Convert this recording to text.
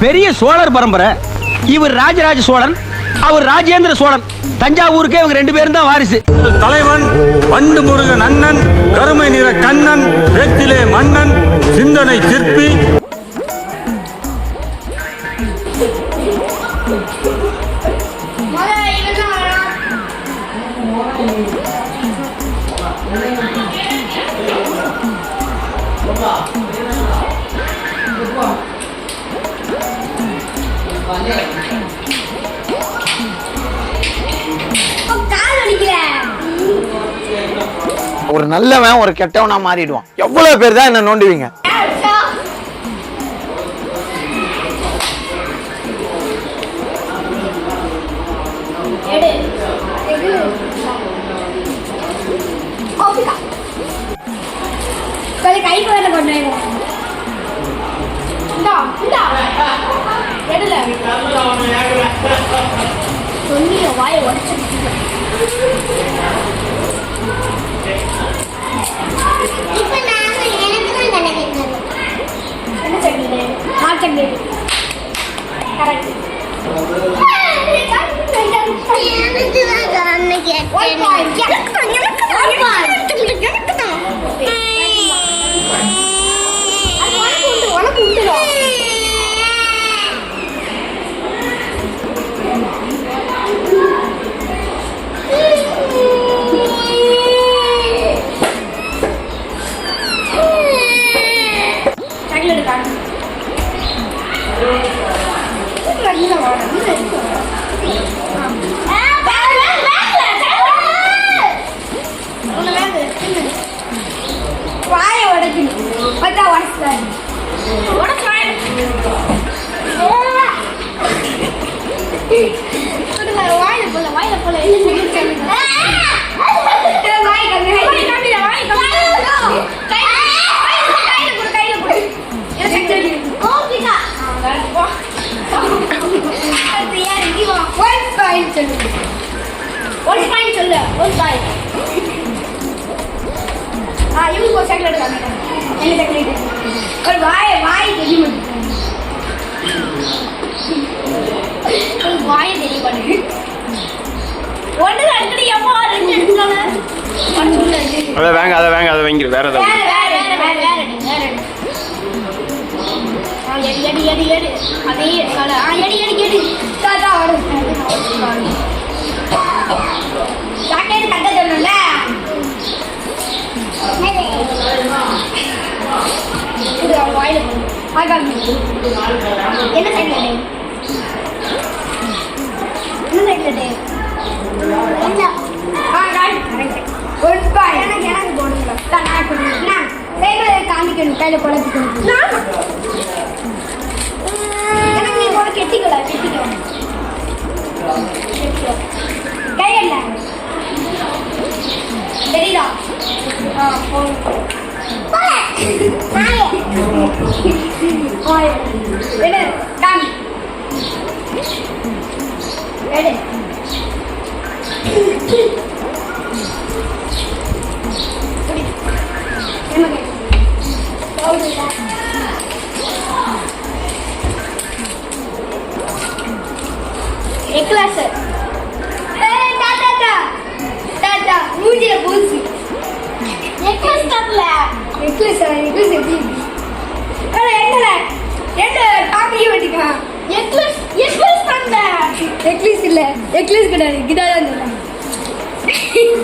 பெரிய சோழர் பரம்பரை. இவர் ராஜராஜ சோழன், அவர் ராஜேந்திர சோழன். தஞ்சாவூருக்கே இவங்க 2 பேரும் தான் வாரிசு. தலைவன் வண்டு முருகன் அண்ணன், கருமை நிற கண்ணன், வேத்திலே மன்னன், சிந்தனை சிற்பி. ஒரு நல்லவன் ஒரு கெட்டவனா மாறிடுவான். எவ்வளவு பேர் தான் என்ன நோண்டுவீங்க? வாயை உடச்சு அதை வாங்க வேற ஏதாவது கையில குழப்பி கெட்டிக்கல கையில தெரியுதா? எக்லிஸ் கிடையாது, கிட்டார் தான் இந்த